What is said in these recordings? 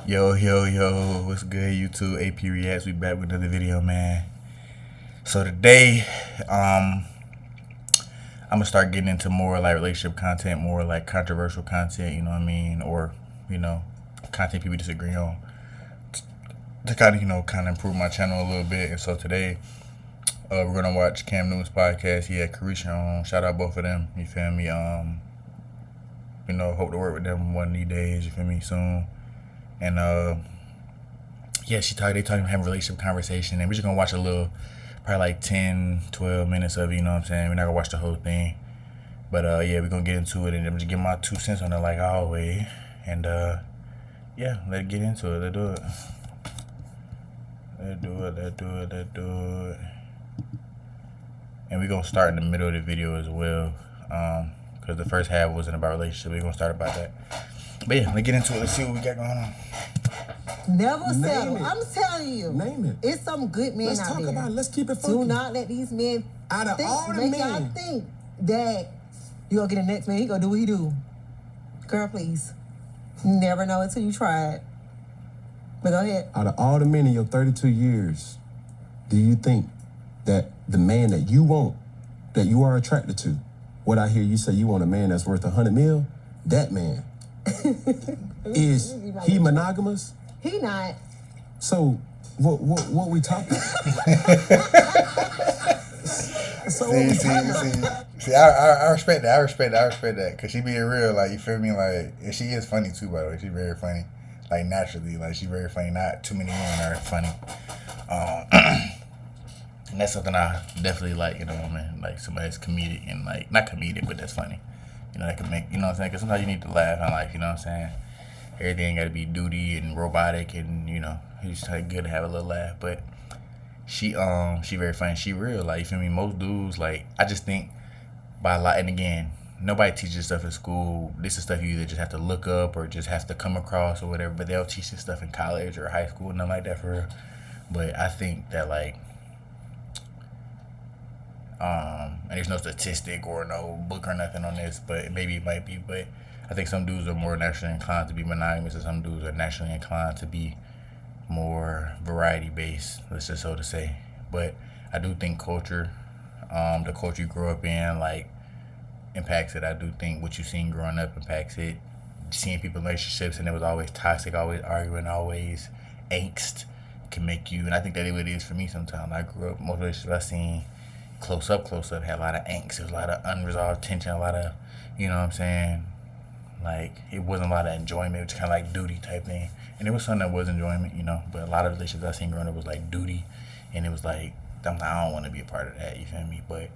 Yo, what's good, YouTube? AP Reacts, we back with another video, man. So today, I'm gonna start getting into more like relationship content, more like controversial content, you know what I mean? Or, you know, content people disagree on to kind of, kind of improve my channel a little bit. And so today, we're gonna watch Cam Newton's podcast. He had Carisha on. Shout out both of them, you feel me? Hope to work with them one of these days, you feel me, soon. And yeah, they talking having a relationship conversation, and we're just gonna watch a little, probably like 10-12 minutes of it, you know what I'm saying? We're not gonna watch the whole thing. But yeah, we're gonna get into it, and I'm just give my 2 cents on it like always. And yeah, let's get into it. Let's do it. Let's do it. And we're gonna start in the middle of the video as well. Because the first half wasn't about relationship. We're gonna start about that. But yeah, let's get into it. Let's see what we got going on. Never settle. I'm telling you. Name it. It's some good men Let's out talk there. about it. Let's keep it funky. Do not let these men Out of all the make men. y'all think that you gonna get the next man, he gonna do what he do. Girl, please. You never know until you try it. But go ahead. Out of all the men in your 32 years, do you think that the man that you want, that you are attracted to, what I hear you say you want a man that's worth $100 million, that man, is he monogamous? He not. So what we talking? So See, I respect that. I respect that. Cause she being real, like, you feel me, like, and she is funny too, by the way. She's very funny, like, naturally, like, she's very funny. Not too many women are funny, and that's something I definitely like. You know what I mean? Like somebody that's comedic and like not comedic, but that's funny. You know, that can make, you know what I'm saying? Cause sometimes you need to laugh in life. You know what I'm saying? Everything got to be duty and robotic, and you know, it's just like good to have a little laugh. But she very funny. She real, like, you feel me? Most dudes, like, I just think by a lot. And again, nobody teaches stuff in school. This is stuff you either just have to look up or just have to come across or whatever. But they'll teach this stuff in college or high school, nothing like that for real. But I think that, like, and there's no statistic or no book or nothing on this, but maybe it might be. But I think some dudes are more naturally inclined to be monogamous, and some dudes are naturally inclined to be more variety based, let's just so to say. But I do think culture, the culture you grow up in, like, impacts it. I do think what you seen growing up impacts it. Seeing people in relationships and it was always toxic, always arguing, always angst can make you, and I think that it is for me sometimes. I grew up, most relationships I seen close up had a lot of angst. There was a lot of unresolved tension, a lot of, you know what I'm saying, like, it wasn't a lot of enjoyment. It was kind of like duty type thing. And it was something that was enjoyment, you know. But a lot of relationships I seen growing up was like duty. And it was like, I don't want to be a part of that, you feel me? But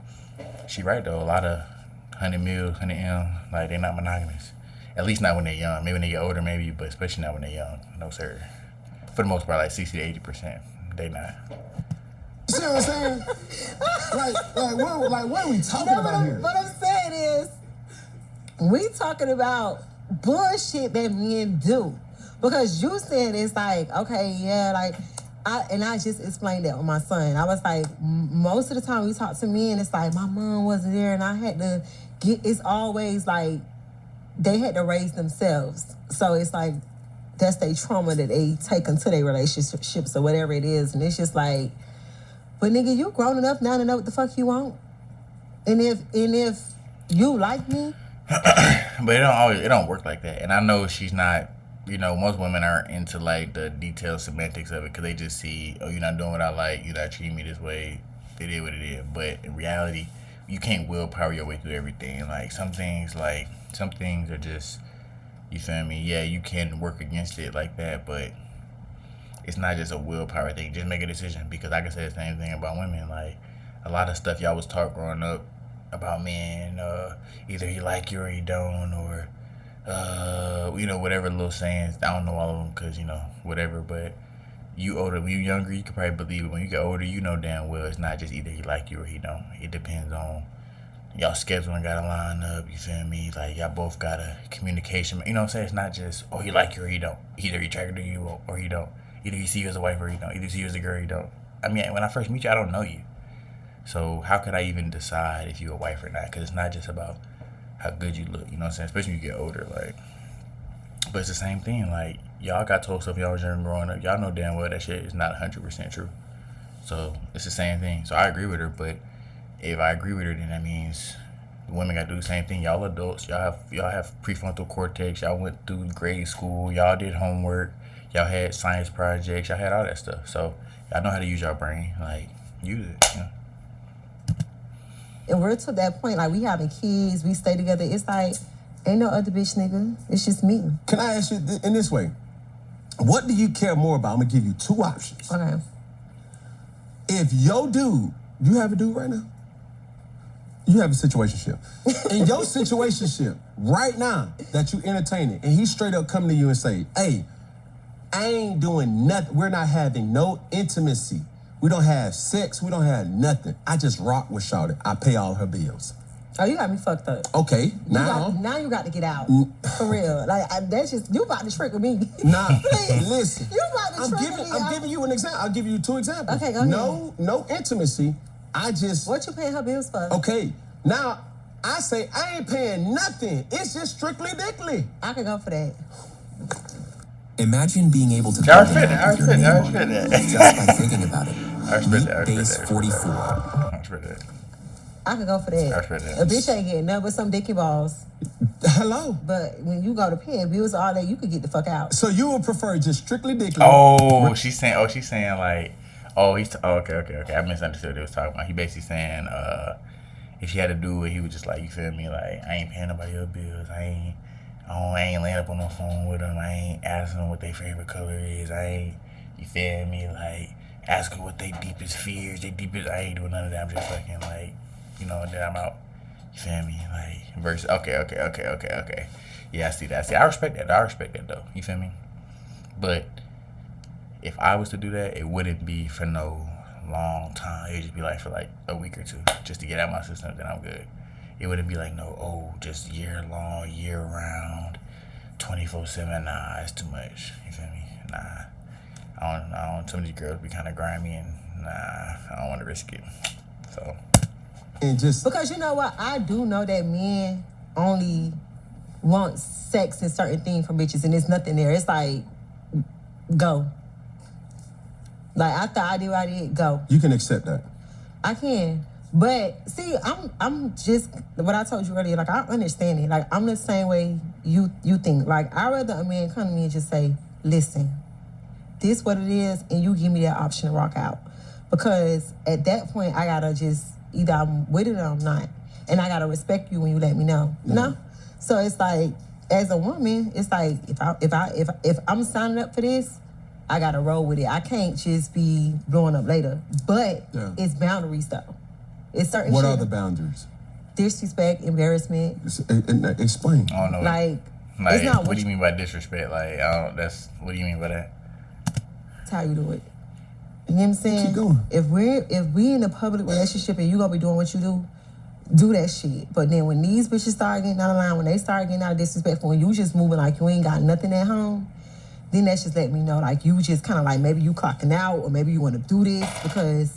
she right, though. A lot of 100 mil, 100 M, like, they're not monogamous. At least not when they're young. Maybe when they get older, maybe, but especially not when they're young. No, sir. For the most part, like 60 to 80%, they not. You see what I'm saying? What are we talking about here? What I'm saying is, we talking about bullshit that men do. Because you said it's like, okay, yeah, like, I just explained that with my son. I was like, most of the time we talk to men, it's like, my mom wasn't there and I had to it's always like, they had to raise themselves. So it's like, that's their trauma that they take into their relationships or whatever it is. And it's just like, but nigga, you grown enough now to know what the fuck you want. And if you like me. But it don't work like that. And I know she's not, you know, most women aren't into like the detailed semantics of it because they just see, oh, you're not doing what I like, you're not treating me this way, it is what it is. But in reality, you can't willpower your way through everything. Like, some things are just, you feel me? Yeah, you can work against it like that, but it's not just a willpower thing. Just make a decision. Because I can say the same thing about women. Like, a lot of stuff y'all was taught growing up about men, either he like you or he don't, or you know, whatever little sayings. I don't know all of them because, you know, whatever. But you older, when you younger, you could probably believe it. When you get older, you know damn well it's not just either he like you or he don't. It depends on y'all scheduling gotta line up. You feel me? Like, y'all both got a communication. You know what I'm saying? It's not just, oh, he like you or he don't. Either he attracted to you or he don't. Either he see you as a wife or he don't. Either he see you as a girl or he don't. I mean, when I first meet you, I don't know you. So how could I even decide if you're a wife or not? Because it's not just about how good you look, you know what I'm saying? Especially when you get older. Like, But it's the same thing. Like y'all got told stuff y'all was young growing up. Y'all know damn well that shit is not 100% true. So it's the same thing. So I agree with her. But if I agree with her, then that means the women got to do the same thing. Y'all adults. Y'all have prefrontal cortex. Y'all went through grade school. Y'all did homework. Y'all had science projects. Y'all had all that stuff. So y'all know how to use your brain. Like use it. You know? And we're to that point, like we having kids, we stay together. It's like, ain't no other bitch nigga. It's just me. Can I ask you in this way? What do you care more about? I'm gonna give you two options. Okay. If your dude, you have a dude right now? You have a situationship. In your situationship, right now, that you entertaining, and he straight up come to you and say, hey, I ain't doing nothing. We're not having no intimacy. We don't have sex. We don't have nothing. I just rock with Shawty. I pay all her bills. Oh, you got me fucked up. Okay, now You got to get out. For real. Like, that's just, you about to trick with me. Nah, Please. listen. You about to trick with me. I'm giving you an example. I'll give you two examples. Okay, go ahead. No intimacy. I just... What you paying her bills for? Okay, now, I say I ain't paying nothing. It's just strictly dickly. I could go for that. Imagine being able to I build an respect that. app I with your respect name that. on I it respect just by that. thinking about it. I respect that. I respect Base that. 44. I respect that. I could go for that. I respect that. A bitch ain't getting nothing but some dicky balls. Hello. But when you go to paying bills all day, you could get the fuck out. So you would prefer just strictly dickly? Oh, she's saying like, okay. I misunderstood what they was talking about. He basically saying, if she had to do it, he was just like, you feel me? Like, I ain't paying nobody else's bills. I ain't laying up on no phone with them. I ain't asking them what their favorite color is. You feel me? Like, asking what their deepest fears, I ain't doing none of that. I'm just fucking like, then I'm out. You feel me? Like, versus, okay. Yeah, I see that. I respect that though. You feel me? But if I was to do that, it wouldn't be for no long time. It'd just be like for like a week or two, just to get out my system. Then I'm good. It wouldn't be like just year long, year round, 24/7. Nah, it's too much. You feel me? Nah, I don't. Some of these girls be kind of grimy, and nah, I don't want to risk it. So. And just because you know what, I do know that men only want sex and certain things from bitches, and there's nothing there. It's like, go. Like after I did what I did, go. you can accept that. I can. But see, I'm just what I told you earlier. Like I understand it. Like I'm the same way you think. Like I'd rather a man come to me and just say, "Listen, this what it is," and you give me that option to rock out. Because at that point, I gotta just either I'm with it or I'm not, and I gotta respect you when you let me know. Yeah. No, so it's like as a woman, it's like if I'm signing up for this, I gotta roll with it. I can't just be blowing up later. But it's boundaries though. It's certain What shit. are the boundaries? Disrespect, embarrassment. Explain. I don't know. Like Like, it's not what do you mean by disrespect? Like, what do you mean by that? That's how you do it. You know what I'm saying? Keep going. If we in a public relationship and you gonna be doing what you do that shit. But then when these bitches start getting out of line, when they start getting out of disrespectful, when you just moving like you ain't got nothing at home, then that's just let me know like you just kind of like maybe you clocking out or maybe you want to do this because.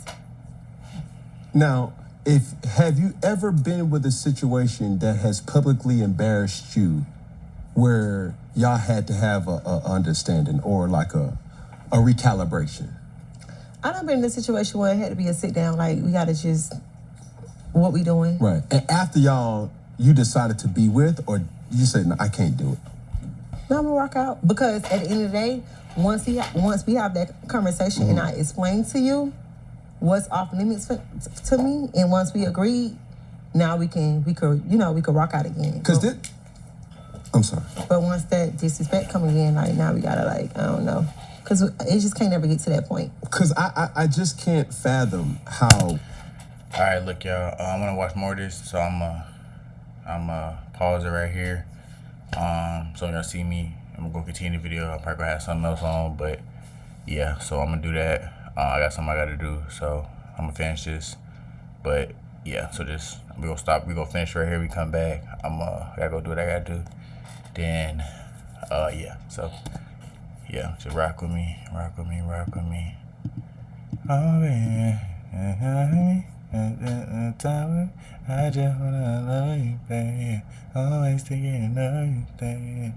Now, have you ever been with a situation that has publicly embarrassed you, where y'all had to have a understanding or like a recalibration? I done been in a situation where it had to be a sit down. Like we gotta just what we doing. Right. And after you decided to be with, or you said, no, I can't do it. No, I'm gonna rock out because at the end of the day, once we have that conversation and I explain to you what's off limits to me, and once we agreed, now we could rock out again. I'm sorry. But once that disrespect coming in, like now we gotta like I don't know, because it just can't never get to that point. Because I just can't fathom how. All right, look, y'all. I'm gonna watch more of this, so I'm pause it right here. So y'all see me. I'm gonna go continue the video. I'm probably gonna have something else on, but yeah. So I'm gonna do that. I got something I gotta do, so I'm gonna finish this. But yeah, so we gonna stop. We gonna finish right here. We come back. I gotta go do what I gotta do. Then, yeah. So yeah, just rock with me. Oh baby. I just wanna love you, baby. Always thinking of you, baby.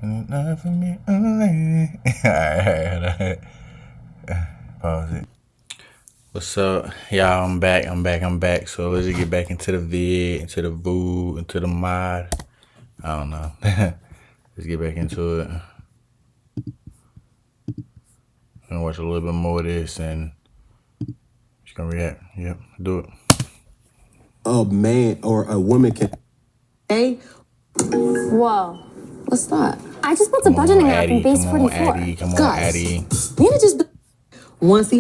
Not for me, alright. Alright. Pause it. What's up? Y'all, I'm back. So let's just get back into the vid, into the VOO, into the mod. I don't know. Let's get back into it. I'm gonna watch a little bit more of this and just gonna react. Yep, do it. A man or a woman can. Hey, Whoa. What's that? I just built a budgeting app in Base 44. Come on, Guys. Addy. We need to just. once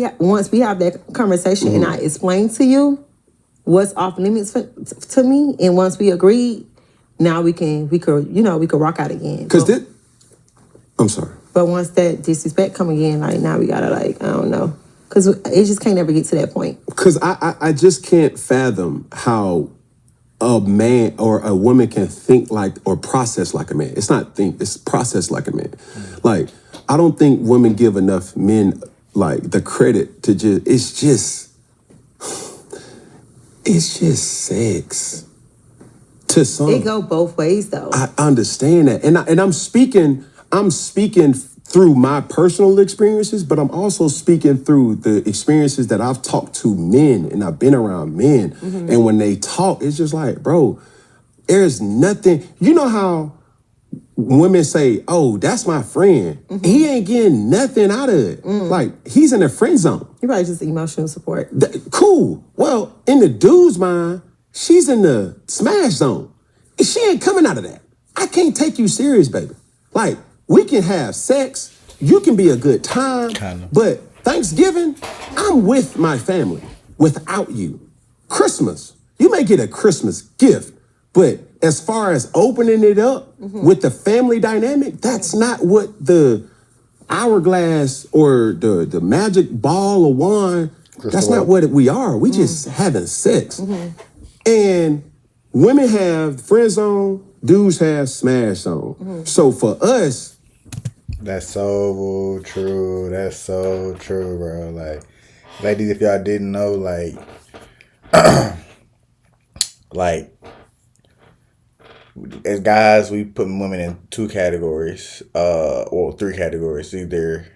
we have that conversation and I explain to you what's off limits to me, and once we agree, now we could rock out again. Because I'm sorry. But once that disrespect come again, like now we gotta I don't know, because it just can't ever get to that point. Because I just can't fathom how a man or a woman can think like or process like a man. It's not think, it's process like a man. Like, I don't think women give enough men like the credit to it's just sex. To some. It go both ways though. I understand that. And I'm speaking through my personal experiences, but I'm also speaking through the experiences that I've talked to men and I've been around men. Mm-hmm. And when they talk, it's just like, bro, there's nothing. You know how women say, oh, that's my friend. Mm-hmm. He ain't getting nothing out of it. Mm. Like, he's in the friend zone. You're probably just emotional support. Cool. Well, in the dude's mind, she's in the smash zone. She ain't coming out of that. I can't take you serious, baby. Like, we can have sex, you can be a good time, but Thanksgiving, I'm with my family without you. Christmas, you may get a Christmas gift, but as far as opening it up with the family dynamic, that's not what the hourglass or the magic ball or wand, that's not what we are. We just having sex. And women have friend zone, dudes have smash zone. So for us, that's so true. That's so true, bro. Like, ladies, if y'all didn't know, like, like, as guys, we put women in two categories, or three categories. Either,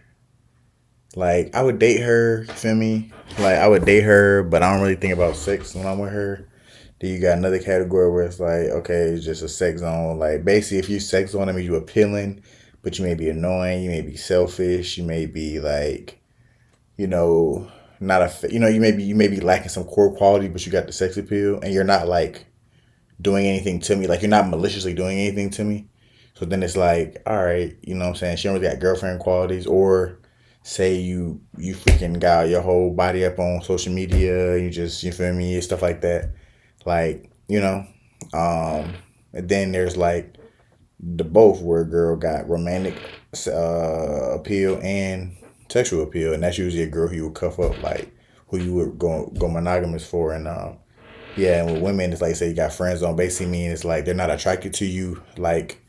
like, I would date her, you feel me? Like, I would date her, but I don't really think about sex when I'm with her. Then you got another category where it's like, okay, it's just a sex zone. Like, basically, if you sex on them, you appealing, but you may be annoying, you may be selfish, you may be like, not you may be lacking some core quality, but you got the sex appeal, and you're not like doing anything to me, like you're not maliciously doing anything to me. So then it's like, all right, you know what I'm saying? She don't really got girlfriend qualities, or say you freaking got your whole body up on social media, you feel me, stuff like that. Like, and then there's like the both where a girl got romantic appeal and sexual appeal, and that's usually a girl who you would cuff up, like who you would go monogamous for. And and with women, it's like, say you got friends on, basically mean it's like they're not attracted to you like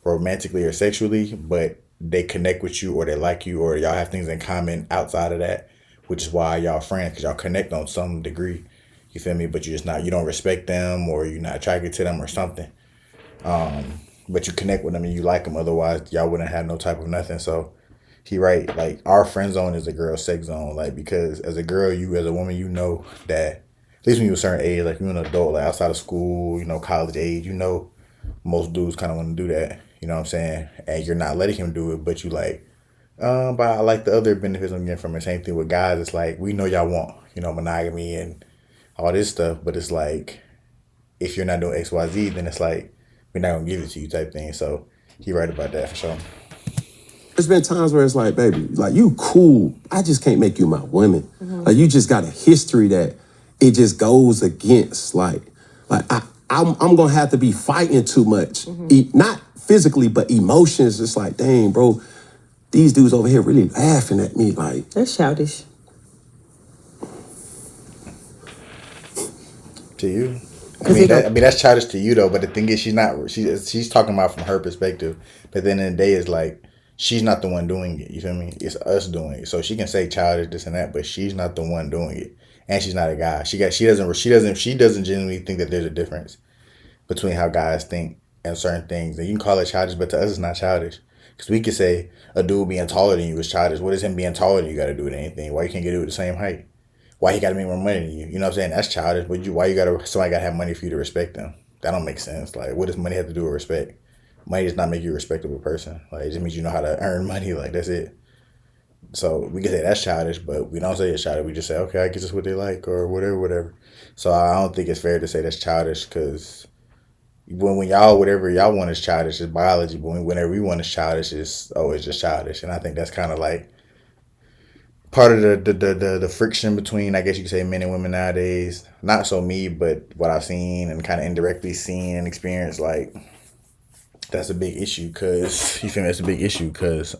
romantically or sexually, but they connect with you, or they like you, or y'all have things in common outside of that, which is why y'all friends, because y'all connect on some degree. You feel me? But you don't respect them, or you're not attracted to them or something. But you connect with them and you like them. Otherwise, y'all wouldn't have no type of nothing. So he right. Like, our friend zone is a girl's sex zone. Like, because as a girl, you as a woman, you know that at least when you're a certain age, like you're an adult, like outside of school, college age, most dudes kind of want to do that. You know what I'm saying? And you're not letting him do it, but you like, but I like the other benefits I'm getting from it. Same thing with guys. It's like, we know y'all want, monogamy and all this stuff, but it's like, if you're not doing X, Y, Z, then it's like, we're not gonna give it to you type thing. So he right about that for sure. There's been times where it's like, baby, like, you cool, I just can't make you my woman. Like, you just got a history that it just goes against. Like I'm gonna have to be fighting too much, not physically but emotions. It's like, dang, bro, these dudes over here really laughing at me. Like, that's childish. To you? I mean, that's childish to you though. But the thing is, she's talking about from her perspective. But at the end of the day, it's like, she's not the one doing it. You feel me? It's us doing it. So she can say childish, this and that, but she's not the one doing it. and she's not a guy. She doesn't genuinely think that there's a difference between how guys think and certain things. And you can call it childish, but to us, it's not childish. Because we could say a dude being taller than you is childish. What does him being taller than you got to do with anything? Why you can't get it with the same height? Why he got to make more money than you? You know what I'm saying? That's childish. But why somebody got to have money for you to respect them? That don't make sense. Like, what does money have to do with respect? Money does not make you a respectable person. Like, it just means you know how to earn money. Like, that's it. So we can say that's childish, but we don't say it's childish. We just say, okay, I guess it's what they like or whatever. So I don't think it's fair to say that's childish because when y'all, whatever y'all want is childish, is biology. But whenever we want is childish, it's just childish. And I think that's kind of like part of the friction between, I guess you could say, men and women nowadays. Not so me, but what I've seen and kind of indirectly seen and experienced, like, that's a big issue because, you feel me, that's a big issue because,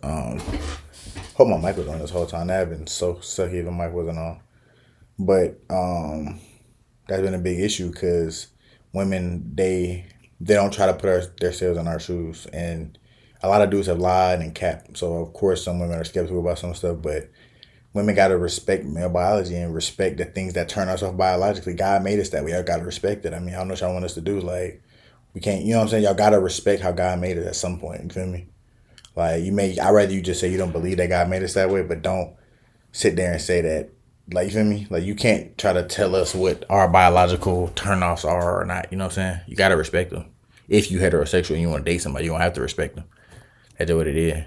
hope my mic was on this whole time. That had been so sucky if the mic wasn't on. But that's been a big issue because women, they don't try to put themselves in our shoes. And a lot of dudes have lied and capped. So, of course, some women are skeptical about some stuff, but women got to respect male biology and respect the things that turn us off biologically. God made us that way. Y'all got to respect it. I mean, I don't know what y'all want us to do. Like, we can't, you know what I'm saying? Y'all got to respect how God made it at some point. You feel me? Like, I'd rather you just say you don't believe that God made us that way, but don't sit there and say that, like, you feel me? Like, you can't try to tell us what our biological turnoffs are or not. You know what I'm saying? You got to respect them. If you heterosexual and you want to date somebody, you don't have to respect them. That's what it is.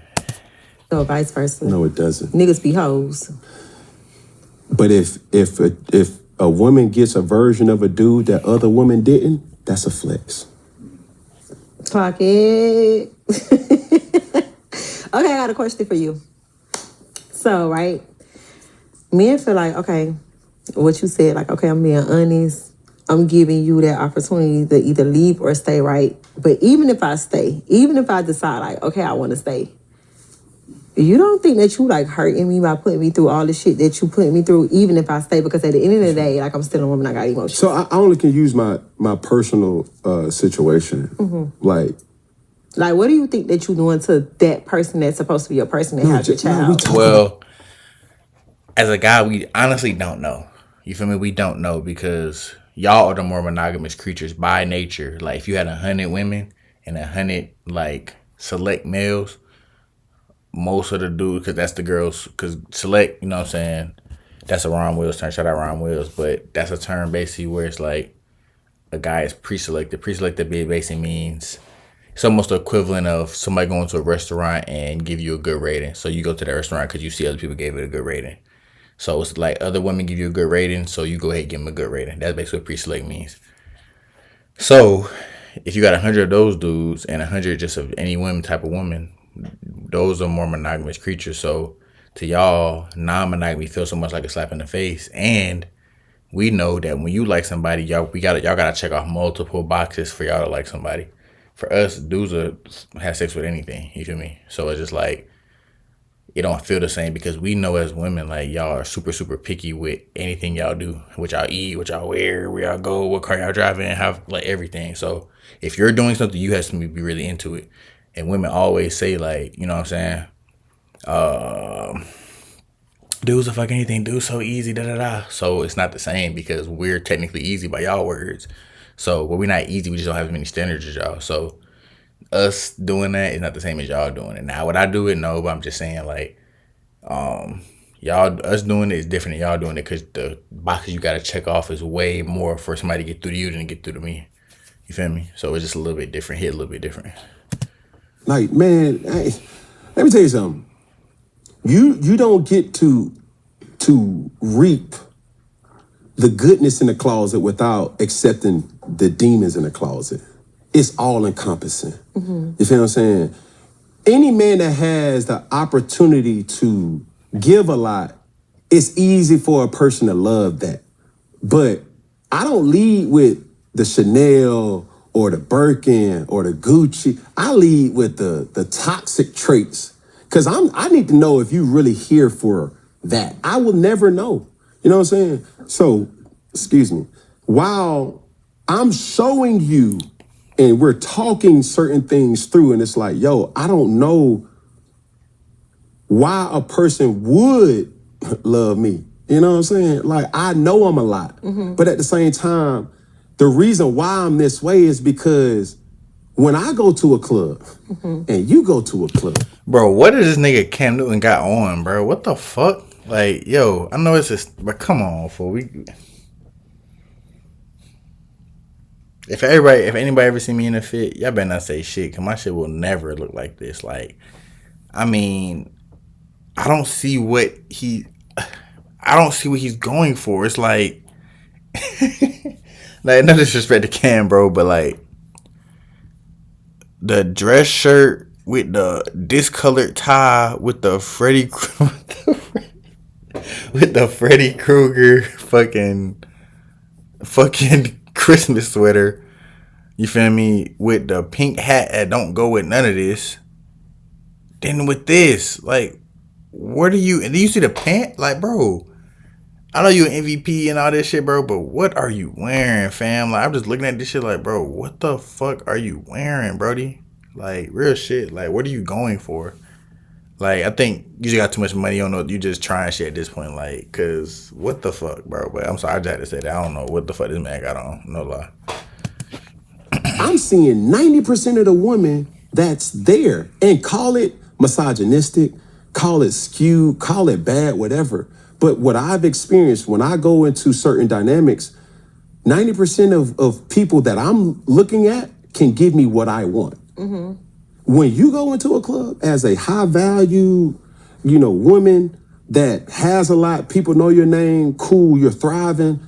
So vice versa. No, it doesn't. Niggas be hoes. But if a woman gets a version of a dude that other women didn't, that's a flex. Clock it. Okay, I got a question for you. So, right, men feel like, okay, what you said, like, okay, I'm being honest. I'm giving you that opportunity to either leave or stay, right? But even if I stay, even if I decide, like, okay, I want to stay, you don't think that you, like, hurting me by putting me through all the shit that you put me through, even if I stay? Because at the end of the day, like, I'm still a woman, I got emotions. So I only can use my personal situation. Mm-hmm. Like, what do you think that you're doing to that person that's supposed to be your person that has your child? Well, as a guy, we honestly don't know. You feel me? We don't know because y'all are the more monogamous creatures by nature. Like, if you had 100 women and 100, like, select males, most of the dudes, because that's the girls, because select, you know what I'm saying, that's a Ron Wills term. Shout out Ron Wills. But that's a term basically where it's like a guy is pre-selected. Pre-selected basically means it's almost the equivalent of somebody going to a restaurant and give you a good rating. So you go to the restaurant because you see other people gave it a good rating. So it's like other women give you a good rating, so you go ahead and give them a good rating. That's basically what pre-select means. So if you got 100 of those dudes and 100 just of any women type of woman, those are more monogamous creatures. So to y'all, non-monogamy feels so much like a slap in the face. And we know that when you like somebody, y'all gotta check off multiple boxes for y'all to like somebody. For us, dudes have sex with anything. You feel me? So it's just like it don't feel the same because we know as women, like, y'all are super, super picky with anything y'all do, what y'all eat, what y'all wear, where y'all go, what car y'all driving, have, like, everything. So if you're doing something, you have to be really into it. And women always say, like, you know what I'm saying? Dudes will fuck anything, dudes so easy, da-da-da. So it's not the same because we're technically easy by y'all words. So, but we're not easy, we just don't have as many standards as y'all. So us doing that is not the same as y'all doing it. Now, would I do it? No, but I'm just saying, like, us doing it is different than y'all doing it because the boxes you gotta check off is way more for somebody to get through to you than to get through to me. You feel me? So it's just a little bit different, hit a little bit different. Like, man, hey, let me tell you something. You don't get to reap the goodness in the closet without accepting the demons in the closet. It's all encompassing. Mm-hmm. You feel what I'm saying? Any man that has the opportunity to give a lot, it's easy for a person to love that. But I don't lead with the Chanel or the Birkin or the Gucci. I lead with the toxic traits. Because I need to know if you really here for that. I will never know. You know what I'm saying? So, excuse me. While I'm showing you and we're talking certain things through, and it's like, yo, I don't know why a person would love me. You know what I'm saying? Like, I know I'm a lot. But at the same time, the reason why I'm this way is because when I go to a club and you go to a club. Bro, what is this nigga Cam Newton got on, bro? What the fuck? Like, yo, I know it's just, but come on, fool. If anybody ever see me in a fit, y'all better not say shit, cause my shit will never look like this. Like, I mean, I don't see what he's going for. It's like, like, no disrespect to Cam, bro, but like, the dress shirt with the discolored tie with the with the Freddy Krueger fucking Christmas sweater. You feel me? With the pink hat that don't go with none of this. Then with this, like, what are you? And do you see the pant? Like, bro, I know you an MVP and all this shit, bro, but what are you wearing, fam? Like, I'm just looking at this shit like, bro, what the fuck are you wearing, brody? Like, real shit. Like, what are you going for? Like, I think you just got too much money. You don't know. You just trying shit at this point. Like, cause what the fuck, bro? But I'm sorry, I just had to say that. I don't know what the fuck this man got on. No lie. I'm seeing 90% of the women that's there, and call it misogynistic, call it skewed, call it bad, whatever. But what I've experienced when I go into certain dynamics, 90% of people that I'm looking at can give me what I want. When you go into a club as a high value, woman that has a lot, people know your name, cool, you're thriving,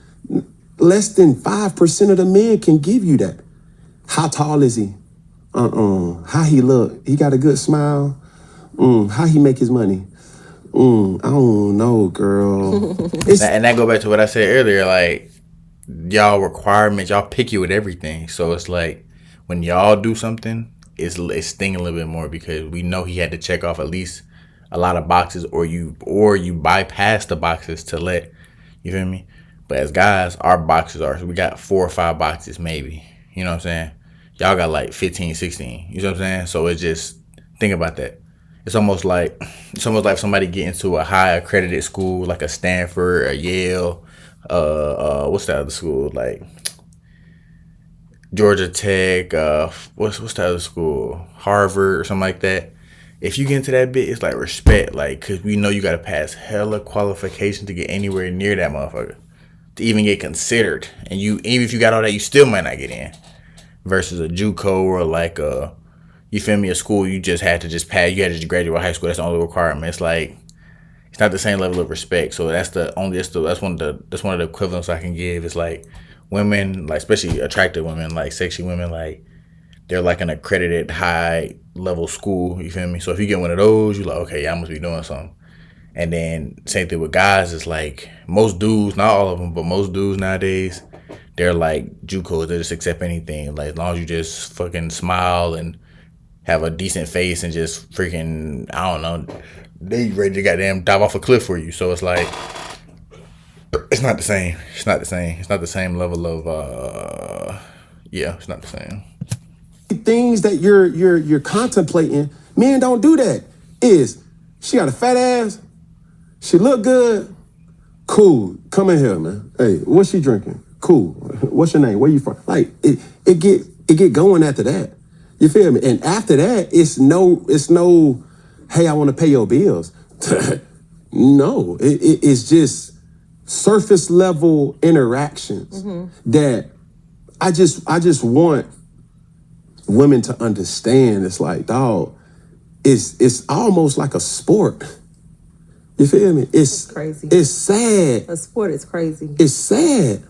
less than 5% of the men can give you that. How tall is he? How he look? He got a good smile? How he make his money? I don't know, girl. And that go back to what I said earlier, like, y'all requirements, y'all picky with everything. So it's like, when y'all do something, it's sting a little bit more because we know he had to check off at least a lot of boxes, or you bypass the boxes to let, you feel me? But as guys, our boxes are, we got 4 or 5 boxes maybe. You know what I'm saying? Y'all got like 15, 16. You know what I'm saying? So it's just, think about that. It's almost like somebody get into a high accredited school like a Stanford, a Yale, what's the other school? Like Georgia Tech, what's the other school? Harvard or something like that. If you get into that bit, it's like respect, like, cause we know you gotta pass hella qualification to get anywhere near that motherfucker, to even get considered. And even if you got all that, you still might not get in. Versus a JUCO or like you feel me, a school you just had to just pass, you had to just graduate high school. That's the only requirement. It's like, it's not the same level of respect. So that's one of the equivalents I can give. It's like women, like especially attractive women, like sexy women, like they're like an accredited high level school. You feel me? So if you get one of those, you're like, okay, I must be doing something. And then same thing with guys. It's like most dudes, not all of them, but most dudes nowadays, they're like JUCOs. They just accept anything. Like, as long as you just fucking smile and have a decent face and just freaking, I don't know, they ready to goddamn dive off a cliff for you. So it's like, it's not the same. It's not the same. It's not the same level of, yeah, it's not the same. Things that you're contemplating, men don't do that. Is she got a fat ass? She look good? Cool. Come in here, man. Hey, what's she drinking? Cool. What's your name? Where you from? Like, it get going after that. You feel me? And after that, it's no, hey, I want to pay your bills. No, it's just surface level interactions that I just want women to understand. It's like, dog, it's almost like a sport. You feel me? It's crazy. It's sad. A sport is crazy. It's sad.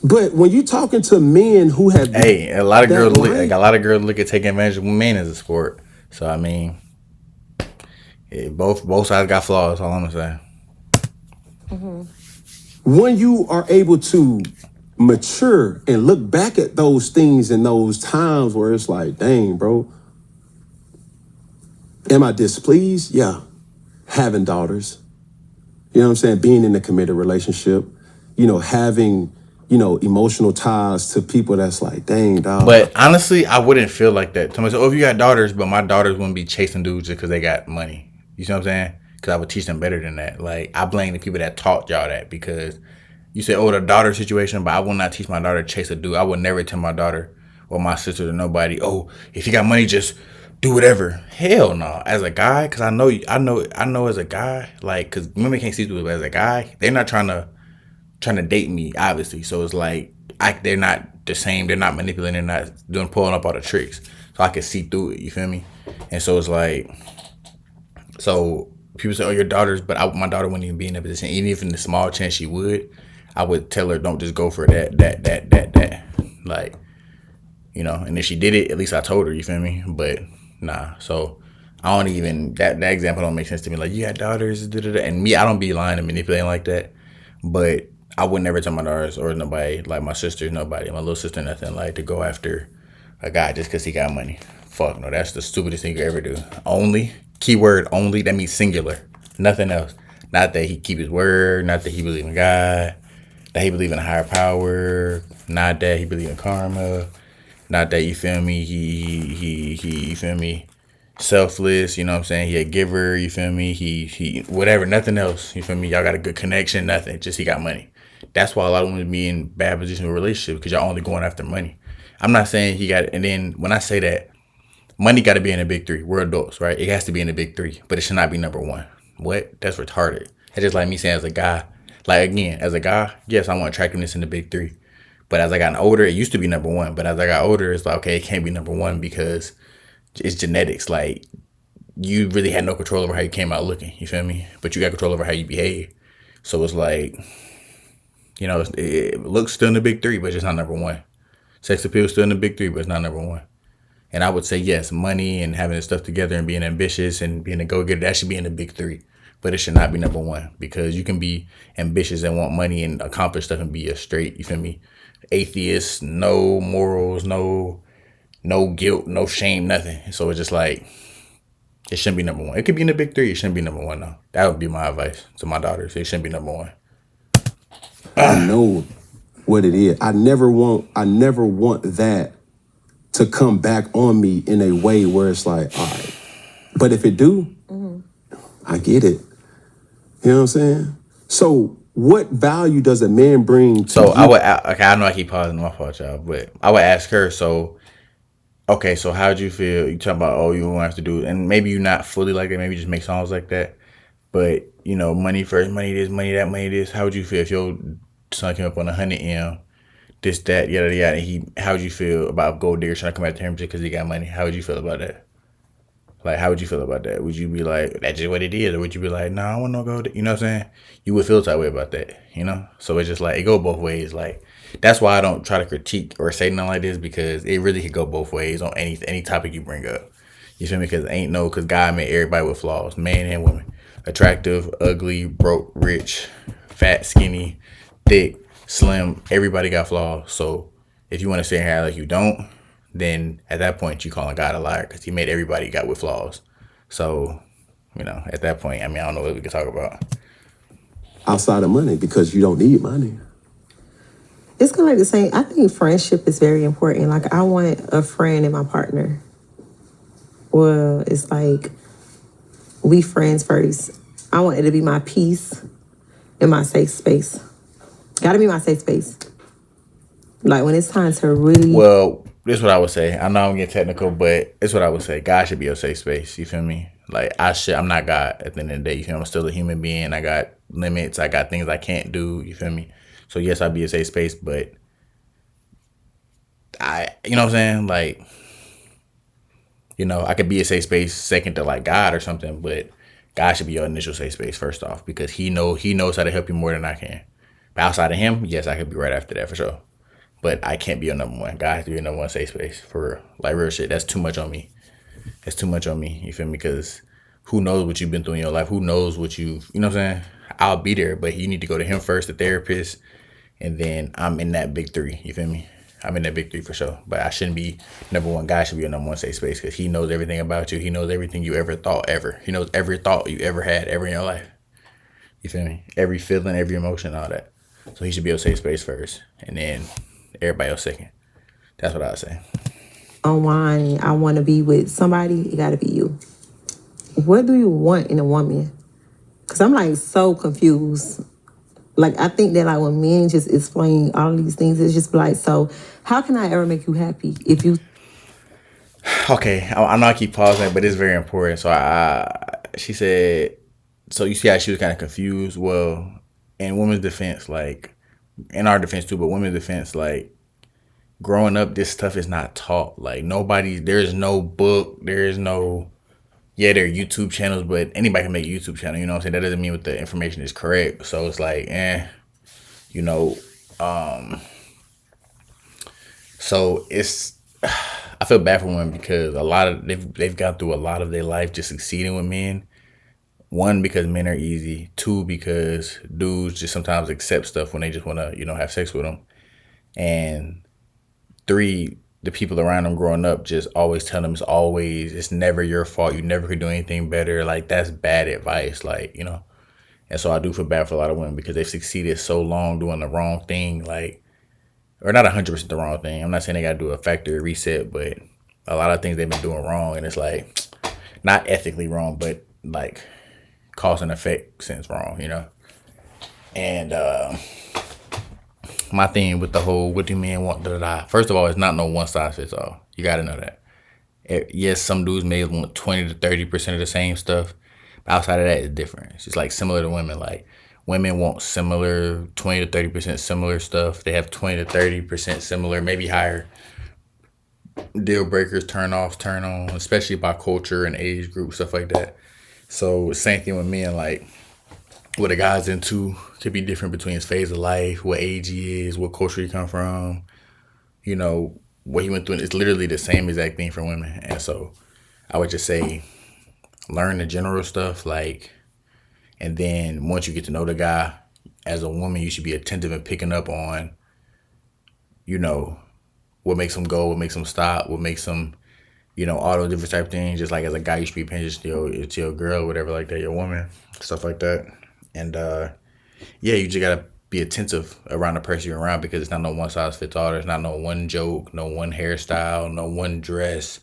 But when you talking to men who have, hey, a lot of girls look at taking advantage of men as a sport. So I mean, yeah, both sides got flaws. All I'm gonna say. When you are able to mature and look back at those things in those times where it's like, dang, bro, am I displeased? Yeah. Having daughters, you know what I'm saying? Being in a committed relationship, having, emotional ties to people that's like, dang, dog. But honestly, I wouldn't feel like that. Somebody said, oh, if you got daughters, but my daughters wouldn't be chasing dudes just because they got money. You see what I'm saying? because I would teach them better than that. Like, I blame the people that taught y'all that, because you say, oh, the daughter situation, but I will not teach my daughter to chase a dude. I would never tell my daughter or my sister or nobody, oh, if you got money, just do whatever. Hell no. As a guy, because I know as a guy, like, because women can't see through it, but as a guy, they're not trying to date me, obviously. So it's like, they're not the same. They're not manipulating. They're not pulling up all the tricks. So I can see through it. You feel me? And so it's like, so people say, oh, your daughter's, but my daughter wouldn't even be in that position. Even if in the small chance she would, I would tell her, don't just go for that. Like, and if she did it, at least I told her, you feel me? But nah. So I don't even, that example don't make sense to me. Like, you got daughters, and me, I don't be lying and manipulating like that. But I would never tell my daughters or nobody, like my sisters, nobody, my little sister, nothing, like, to go after a guy just because he got money. Fuck no, that's the stupidest thing you ever do. Only, keyword only, that means singular, nothing else. Not that he keep his word, not that he believe in God, that he believe in a higher power, not that he believe in karma, not that, you feel me, he you feel me, selfless, you know what I'm saying, he a giver, you feel me, he whatever, nothing else, you feel me, y'all got a good connection, nothing, just he got money. That's why a lot of women be in bad positions with relationships, because y'all only going after money. I'm not saying he got, and then when I say that, money got to be in the big three. We're adults, right? It has to be in the big three, but it should not be number one. What? That's retarded. It's just like me saying, as a guy, like, again, as a guy, yes, I want attractiveness in the big three. But as I got older, it used to be number one. But as I got older, it's like, okay, it can't be number one because it's genetics. Like, you really had no control over how you came out looking. You feel me? But you got control over how you behave. So it's like, it looks still in the big three, but it's just not number one. Sex appeal is still in the big three, but it's not number one. And I would say, yes, money and having this stuff together and being ambitious and being a go-getter, that should be in the big three. But it should not be number one, because you can be ambitious and want money and accomplish stuff and be a straight, you feel me, atheist, no morals, no guilt, no shame, nothing. So it's just like, it shouldn't be number one. It could be in the big three. It shouldn't be number one, though. That would be my advice to my daughters. It shouldn't be number one. I know what it is. I never want that to come back on me in a way where it's like, all right. But if it do, I get it. You know what I'm saying? So what value does a man bring to So you? I know I keep pausing, my fault, y'all, but I would ask her, so, okay, so how'd you feel? You talking about, oh, you won't have to do it. And maybe you're not fully like that. Maybe you just make songs like that. But, money first, money this, money that, money this. How would you feel if your son came up on 100M, this, that, yada, yada, and how would you feel about gold digger trying to come after him just because he got money? How would you feel about that? Like, how would you feel about that? Would you be like, that's just what it is? Or would you be like, nah, I want no gold? You know what I'm saying? You would feel that way about that, So it's just like, it go both ways. Like, that's why I don't try to critique or say nothing like this, because it really could go both ways on any topic you bring up. You feel me? Because God made everybody with flaws, man and woman. Attractive, ugly, broke, rich, fat, skinny, thick, slim. Everybody got flaws. So if you want to say here like you don't, then at that point you calling God a liar, because he made everybody got with flaws. So, at that point, I don't know what we can talk about. Outside of money, because you don't need money. It's kind of like the same. I think friendship is very important. Like, I want a friend in my partner. Well, it's like, we friends first. I want it to be my peace and my safe space. Gotta be my safe space. Like, when it's time to really... Well, this is what I would say. I know I'm getting technical, but it's what I would say. God should be your safe space. You feel me? Like, I'm not God at the end of the day. You feel me? I'm still a human being. I got limits. I got things I can't do. You feel me? So, yes, I'd be a safe space, but you know what I'm saying? Like, I could be a safe space second to, like, God or something, but God should be your initial safe space first off, because he knows how to help you more than I can. But outside of him, yes, I could be right after that for sure. But I can't be your number one. God has to be your number one safe space, for real. Like, real shit. That's too much on me. That's too much on me. You feel me? Because who knows what you've been through in your life? Who knows what you know what I'm saying? I'll be there, but you need to go to him first, the therapist, and then I'm in that big three. You feel me? I'm in that big three for sure. But I shouldn't be number one. God should be your number one safe space, because he knows everything about you. He knows everything you ever thought ever. He knows every thought you ever had ever in your life. You feel me? Every feeling, every emotion, all that. So he should be your safe space first, and then everybody else second. That's what I would say. Online, I want to be with somebody. It got to be you. What do you want in a woman? Cause I'm like so confused. Like I think that like when men just explain all these things, it's just like, so how can I ever make you happy if you Okay, I know I keep pausing, but it's very important. So she said, so you see how she was kind of confused. Well, in women's defense, like in our defense too, but women's defense, like growing up, this stuff is not taught. Like nobody, there's no book, there is no. Yeah, there are YouTube channels, but anybody can make a YouTube channel. You know what I'm saying? That doesn't mean what the information is correct. So it's like, you know. So it's I feel bad for women because a lot of they've gone through a lot of their life just succeeding with men. One, because men are easy. Two, because dudes just sometimes accept stuff when they just want to have sex with them. And three, the people around them growing up just always tell them it's never your fault. You never could do anything better. Like that's bad advice. Like. And so I do feel bad for a lot of women because they've succeeded so long doing the wrong thing. Like, or not 100% the wrong thing. I'm not saying they got to do a factory reset, but a lot of things they've been doing wrong, and it's like not ethically wrong, but like cause and effect sense wrong. And my thing with the whole what do men want first of all, it's not no one size fits all. You got to know that. Yes, some dudes may want 20 to 30% of the same stuff. But outside of that, it's different. It's just like similar to women. Like women want similar 20 to 30% similar stuff. They have 20 to 30% similar, maybe higher deal breakers, turn offs, turn on, especially by culture and age group, stuff like that. So same thing with men. Like what a guy's into could be different between his phase of life, what age he is, what culture he come from. What he went through. It's literally the same exact thing for women. And so I would just say learn the general stuff, like, and then once you get to know the guy, as a woman, you should be attentive and picking up on, what makes him go, what makes him stop, what makes him, all those different type of things. Just like as a guy, you should be paying attention to your girl, whatever like that, your woman, stuff like that. And yeah, you just gotta be attentive around the person you're around because it's not no one size fits all. There's not no one joke, no one hairstyle, no one dress,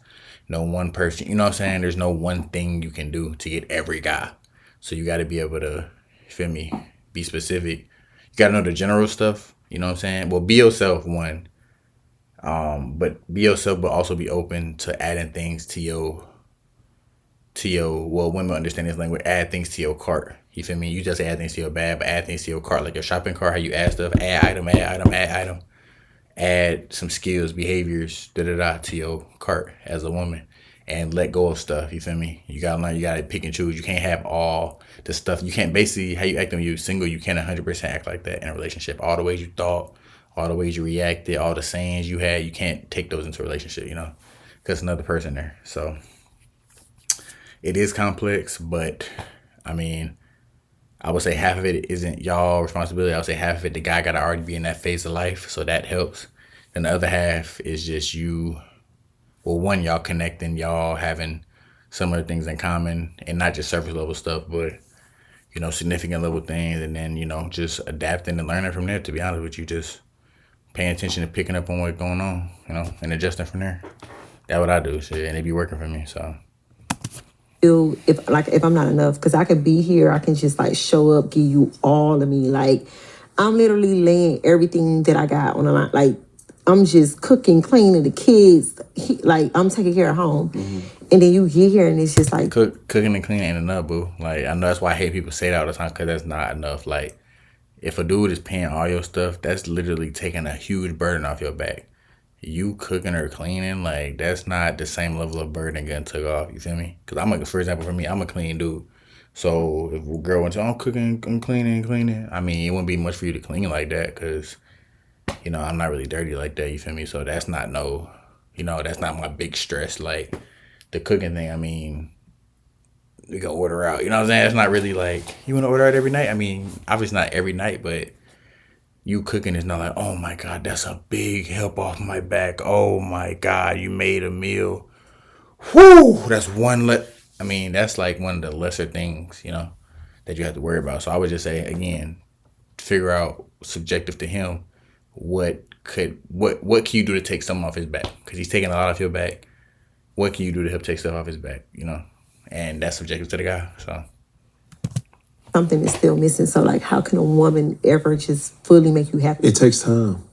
no one person. You know what I'm saying? There's no one thing you can do to get every guy. So you got to be able to, feel me, be specific. You got to know the general stuff. You know what I'm saying? Well, be yourself, one. But be yourself, but also be open to adding things well, women understand this language, add things to your cart. You feel me? You just add things to your bag, but add things to your cart, like your shopping cart, how you add stuff, add item, add item, add item. Add some skills, behaviors, to your cart as a woman and let go of stuff. You feel me? You gotta learn, you gotta pick and choose. You can't have all the stuff. You can't basically, how you act when you're single, you can't 100% act like that in a relationship. All the ways you thought, all the ways you reacted, all the sayings you had, you can't take those into a relationship, because another person there. So it is complex, but I mean, I would say half of it isn't y'all responsibility. I would say half of it, the guy got to already be in that phase of life, so that helps. And the other half is just you. Well, one, y'all connecting, y'all having similar things in common, and not just surface level stuff, but significant level things, and then just adapting and learning from there. To be honest with you, just paying attention and picking up on what's going on, and adjusting from there. That's what I do, shit, and it be working for me. So. If I'm not enough, because I could be here, I can just like show up, give you all of me. Like I'm literally laying everything that I got on the line. Like I'm just cooking, cleaning the kids. Like I'm taking care of home, and then you get here and it's just like cooking and cleaning ain't enough, boo. Like I know that's why I hate people say that all the time because that's not enough. Like if a dude is paying all your stuff, that's literally taking a huge burden off your back. You cooking or cleaning, like that's not the same level of burden getting took off. You feel me? Because for example, for me, I'm a clean dude. So if a girl went to, I'm cooking, I'm cleaning. I mean, it wouldn't be much for you to clean like that because, I'm not really dirty like that. You feel me? So that's not that's not my big stress. Like the cooking thing, I mean, we can order out. You know what I'm saying? It's not really like, you want to order out every night? I mean, obviously not every night, but you cooking is not like, oh my God, that's a big help off my back. Oh my God, you made a meal. Whoo! That's that's like one of the lesser things, that you have to worry about. So I would just say, again, figure out, subjective to him, what can you do to take something off his back? Because he's taking a lot off your back. What can you do to help take stuff off his back, And that's subjective to the guy, so. something is still missing. So, like, how can a woman ever just fully make you happy? It takes time.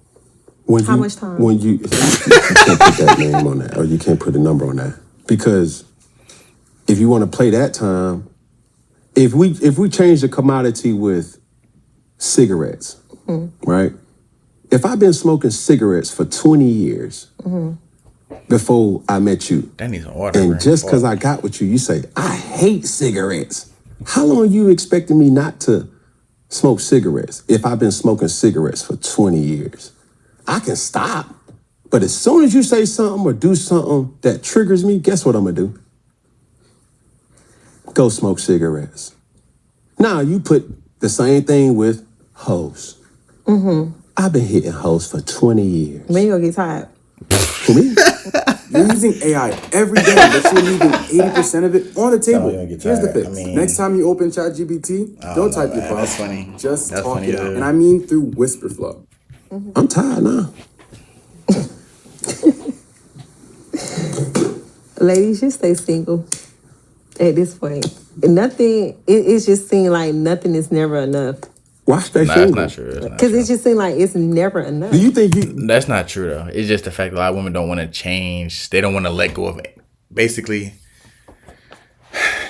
How much time? When you can't put that name on that, or you can't put a number on that, because if you want to play that time, if we change the commodity with cigarettes, right? If I've been smoking cigarettes for 20 years before I met you, That needs some water. and bro. just because I got with you, you say, I hate cigarettes. How long you expecting me not to smoke cigarettes if I've been smoking cigarettes for 20 years? I can stop, but as soon as you say something or do something that triggers me, guess what I'm gonna do? Go smoke cigarettes. Now you put the same thing with hoes. I've been hitting hoes for 20 years. When you gonna get tired? For me? You're using AI every day, but you're leaving 80% of it on the table. you're gonna get Here's the tired. fix. I mean, Next time you open ChatGPT, don't type your man. prompt. That's funny. Just That's talk funny it to out. do. And I mean through whisper flow. I'm tired now. Ladies, just stay single at this point. Nothing, it just seems like nothing is never enough. Why stay Nah, that's single? not true. That's not Because true. it just seems like it's never enough. Do you think you? That's not true though. It's just the fact that a lot of women don't want to change. They don't want to let go of it. Basically,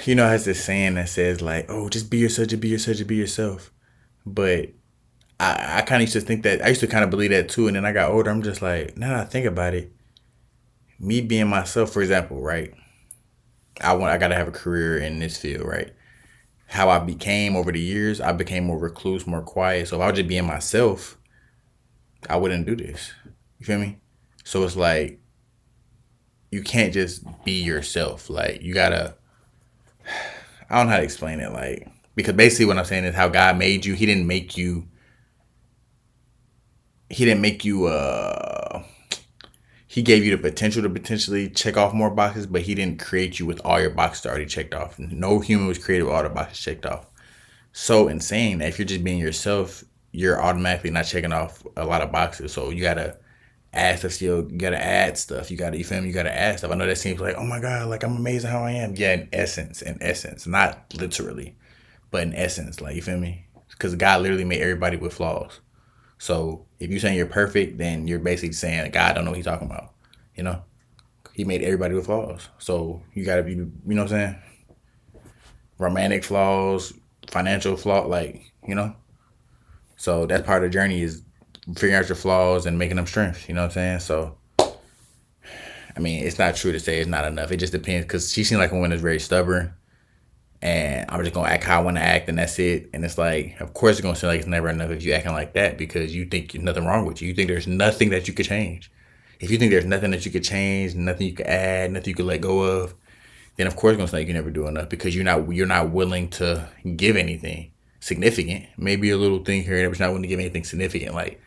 you know, has this saying that says like, "Oh, just be yourself, just be yourself, just be yourself." But I kind of used to think that. I used to kind of believe that too. And then I got older. I'm just like, now that I think about it, me being myself, for example, right? I gotta have a career in this field, right? How I became over the years, I became more recluse, more quiet. So if I was just being myself, I wouldn't do this. You feel me? So it's like you can't just be yourself. Like you gotta. I don't know how to explain it. Like because basically what I'm saying is how God made you. He didn't make you. He didn't make you. He gave you the potential to potentially check off more boxes, but he didn't create you with all your boxes already checked off. No human was created with all the boxes checked off. So insane that if you're just being yourself, you're automatically not checking off a lot of boxes. So you gotta add stuff still, you gotta add stuff. You feel me? You gotta add stuff. I know that seems like, oh my God, like I'm amazing how I am. Yeah, in essence, not literally, but in essence, like you feel me? Because God literally made everybody with flaws. So if you're saying you're perfect, then you're basically saying God don't know what he's talking about. You know? He made everybody with flaws. So you gotta be, you know what I'm saying? Romantic flaws, financial flaw, like, you know? So that's part of the journey is figuring out your flaws and making them strengths. You know what I'm saying? So, I mean, it's not true to say it's not enough. It just depends because she seems like a woman that's very stubborn. And I'm just gonna act how I want to act, and that's it. And it's like, of course, it's gonna seem like it's never enough if you acting like that because you think there's nothing wrong with you. You think there's nothing that you could change. If you think there's nothing that you could change, nothing you could add, nothing you could let go of, then of course it's gonna seem like you never do enough because you're not willing to give anything significant. Maybe a little thing here and there, but you're not willing to give anything significant. Like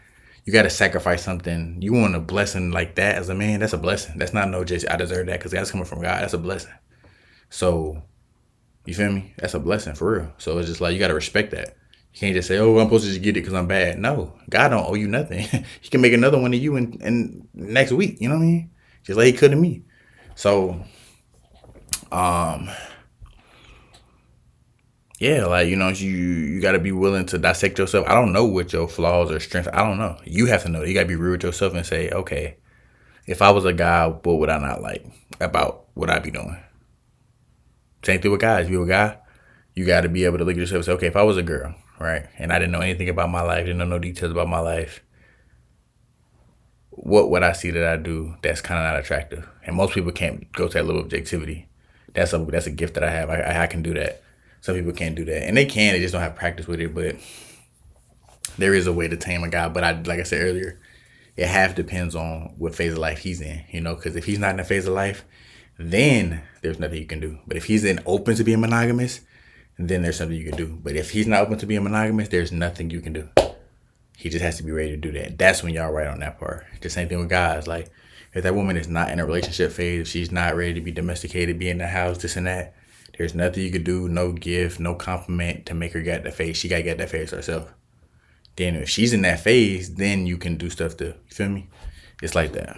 you got to sacrifice something. You want a blessing like that as a man? That's a blessing. That's not no just I deserve that because that's coming from God. That's a blessing. So. You feel me? That's a blessing for real. So it's just like you gotta respect that. You can't just say, "Oh, I'm supposed to just get it because I'm bad." No, God don't owe you nothing. He can make another one of you in next week. You know what I mean? Just like He could to me. So, yeah, like you know, you gotta be willing to dissect yourself. I don't know what your flaws or strengths. I don't know. You have to know. You gotta be real with yourself and say, "Okay, if I was a guy, what would I not like about what I be doing?" Same thing with guys. If you're a guy, you got to be able to look at yourself and say, okay, if I was a girl, right, and I didn't know anything about my life, didn't know no details about my life, what would I see that I do that's kind of not attractive? And most people can't go to that level of objectivity. That's a gift that I have. I can do that. Some people can't do that. And they can. They just don't have practice with it. But there is a way to tame a guy. But like I said earlier, it half depends on what phase of life he's in. You know, because if he's not in a phase of life, then there's nothing you can do. But if he's open to being monogamous, then there's something you can do. But if he's not open to being monogamous, there's nothing you can do. He just has to be ready to do that. That's when y'all right on that part. The same thing with guys. Like, if that woman is not in a relationship phase, if she's not ready to be domesticated, be in the house, this and that, there's nothing you could do, no gift, no compliment to make her get that phase. She got to get that phase herself. Then if she's in that phase, then you can do stuff to, you feel me? It's like that.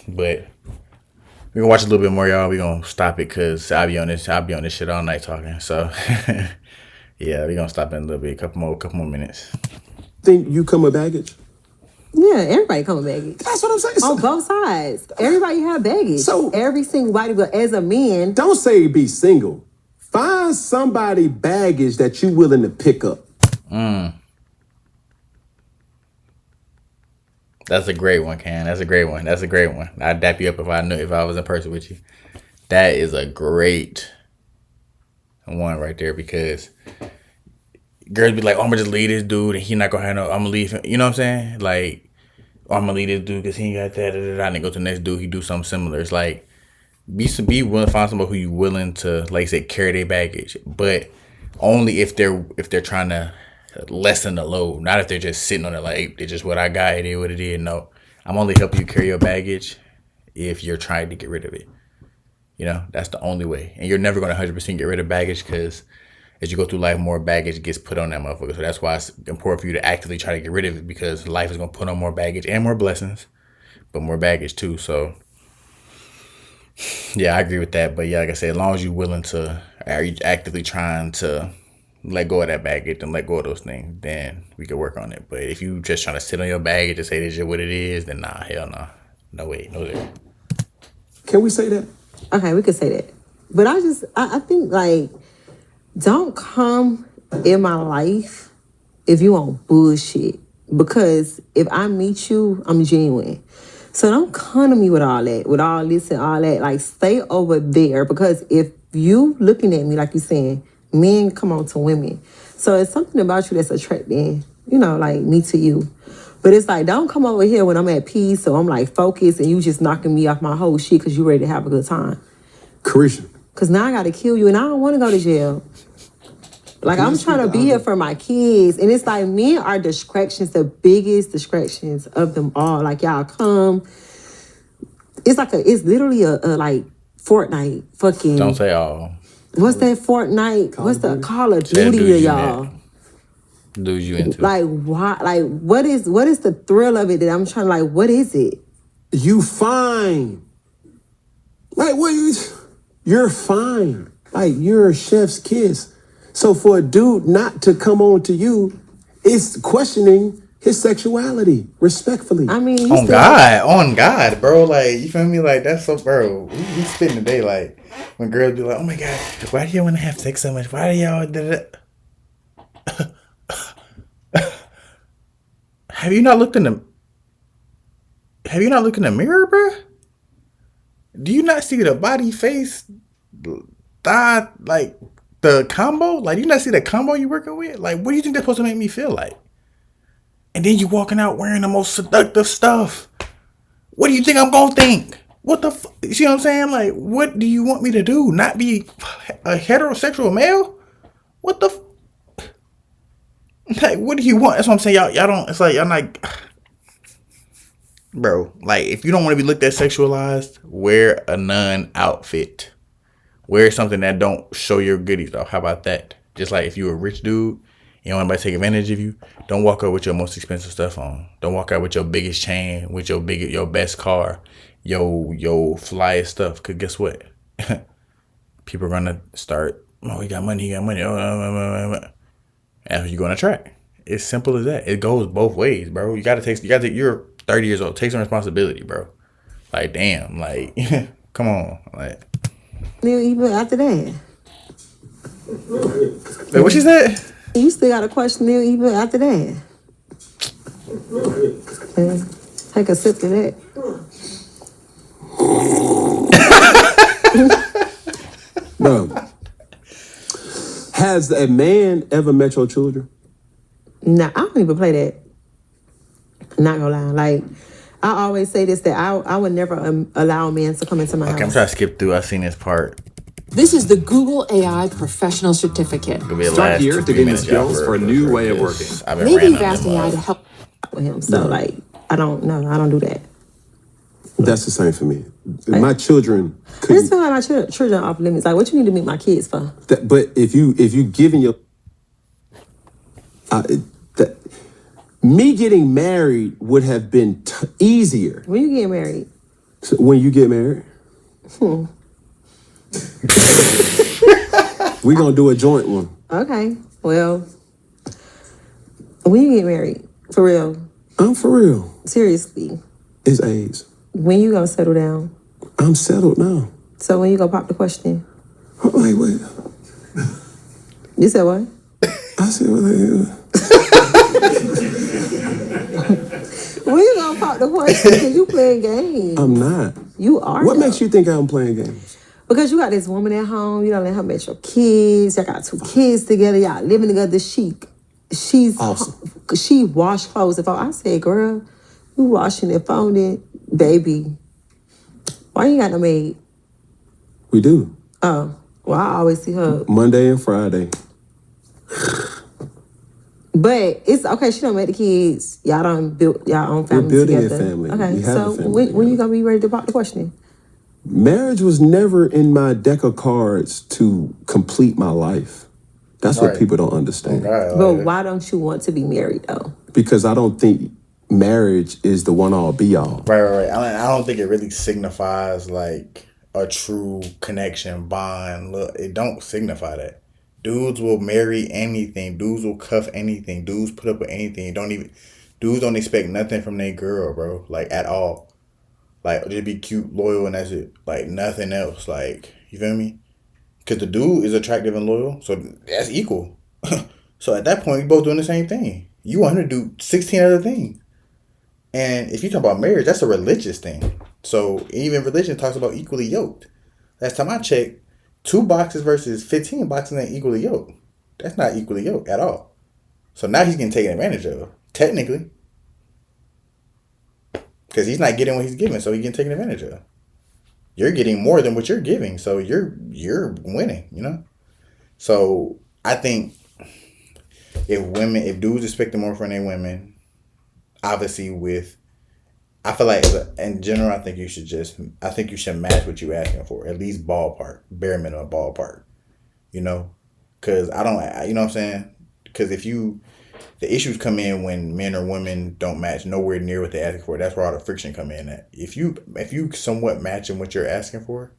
But we're gonna watch a little bit more, y'all. We're gonna stop it because I'll be on this shit all night talking. So Yeah, we're gonna stop in a little bit, couple more minutes. Think you come with baggage? Yeah, everybody come with baggage. That's what I'm saying. On both sides. Everybody have baggage. So- every single body, but as a man, Don't say be single. Find somebody baggage that you willing to pick up. That's a great one, Ken. That's a great one. I'd dap you up if I was in person with you. That is a great one right there, because girls be like, oh, I'm gonna just leave this dude and he not gonna have no, I'm gonna leave him. You know what I'm saying? Like, oh, I'm gonna leave this dude because he ain't got that. And then go to the next dude, he do something similar. It's like, be willing to find somebody who you willing to, like I said, carry their baggage, but only if they're trying to lessen the load, not if they're just sitting on it like, hey, it's just what I got, it is what it is. No, I'm only helping you carry your baggage if you're trying to get rid of it. You know, that's the only way. And you're never going to 100% get rid of baggage, because as you go through life, more baggage gets put on that motherfucker. So that's why it's important for you to actively try to get rid of it, because life is going to put on more baggage and more blessings, but more baggage too. So yeah, I agree with that. But yeah, like I said, as long as you're willing to, are you actively trying to let go of that baggage and let go of those things, then we can work on it. But if you just trying to sit on your baggage and say this is what it is, then nah, hell no. No way, no there. Can we say that? okay, we could say that. But I think, like, don't come in my life if you on bullshit. Because if I meet you, I'm genuine. So don't come to me with all that, with all this and all that. Like, stay over there. Because if you looking at me, like you saying, men come on to women. So it's something about you that's attracting, like me to you. But it's like, don't come over here when I'm at peace, so I'm like focused, and you just knocking me off my whole shit because you ready to have a good time. Carisha. Because now I got to kill you, and I don't want to go to jail. Like, I'm trying to be here for my kids. And it's like, men are distractions, the biggest distractions of them all. Like, y'all come. It's literally a like Fortnite fucking. Don't say all. What's that Fortnite? What's the Call of Say the Duty to dudes you y'all? met. Dudes you into. Like, why? Like, what is the thrill of it that I'm trying to, like, what is it? You fine. Like, you're fine. Like, you're a chef's kiss. So for a dude not to come on to you, it's questioning his sexuality, respectfully. I mean, on God, bro. Like, you feel me? Like, that's so, bro. We spend the day, like, when girls be like, oh my God, why do y'all want to have sex so much? Why do y'all do that? Have you not looked in the mirror, bro? Do you not see the body, face, thigh, like the combo? Like, do you not see the combo you working with? Like, what do you think that's supposed to make me feel like? And then you walking out wearing the most seductive stuff. What do you think I'm gonna think? What the you see what I'm saying? Like, what do you want me to do? Not be a heterosexual male? What the like, what do you want? That's what I'm saying. Y'all don't, it's like, y'all like, bro, like, if you don't want to be looked at sexualized, wear a nun outfit. Wear something that don't show your goodies off. How about that? Just like if you're a rich dude, you don't want anybody to take advantage of you, don't walk out with your most expensive stuff on. Don't walk out with your biggest chain, with your best car, your flyest stuff. Cause guess what? People are gonna start, oh, he got money. And you're gonna track. It's simple as that. It goes both ways, bro. You're 30 years old. Take some responsibility, bro. Like, damn, like, come on, like. Even after that. Wait, what she said? You still got a question even after that. Take a sip of that. Bro, has a man ever met your children? Nah, I don't even play that. Not gonna lie. Like, I always say this, that I would never allow a man to come into my house. Okay, I'm trying to skip through. I've seen this part. This is the Google AI Professional Certificate. Start here to gain the skills for a new way of working. Maybe you've asked AI to help with him. So, like, I don't do that. That's the same for me. My children I just feel like my children are off limits. Like, what you need to meet my kids for? But if you giving your me getting married would have been easier. When you get married? So when you get married? We're gonna do a joint one. Okay. Well, when you get married, for real. I'm for real. Seriously. It's AIDS. When you gonna settle down? I'm settled now. So when you gonna pop the question? I'm like, wait. You said what? I said, what the hell? When you gonna pop the question? Because you playing games. I'm not. You are. What makes you think I'm playing games? Because you got this woman at home. You don't let her meet your kids. Y'all got 2 kids together. Y'all living together. She's awesome. She wash clothes. If I said, girl, you washing and folding, baby. Why you got no maid? We do. Oh, well, I always see her Monday and Friday. But it's okay. She don't make the kids. Y'all done built y'all own family. We're building together. a family. Okay, We have so a family when you gonna be ready to pop the question? Marriage was never in my deck of cards to complete my life. That's what people don't understand. But why don't you want to be married though? Because I don't think marriage is the one all be all. Right. I don't think it really signifies like a true connection, bond. Look, it don't signify that. Dudes will marry anything. Dudes will cuff anything. Dudes put up with anything. Dudes don't expect nothing from their girl, bro. Like at all. Like just be cute, loyal, and that's it. Like nothing else. Like you feel me? Because the dude is attractive and loyal, so that's equal. So at that point, you both doing the same thing. You want him to do 16 other things. And if you talk about marriage, that's a religious thing. So even religion talks about equally yoked. Last time I checked, 2 boxes versus 15 boxes ain't equally yoked. That's not equally yoked at all. So now he's getting taken advantage of, technically. Because he's not getting what he's giving, so he's getting taken advantage of. You're getting more than what you're giving, so you're winning, you know? So I think if dudes expecting more from their women, obviously I feel like in general, I think you should match what you're asking for, at least ballpark, bare minimum ballpark, you know? Because you know what I'm saying? Because the issues come in when men or women don't match nowhere near what they're asking for. That's where all the friction come in at. If you somewhat matching what you're asking for,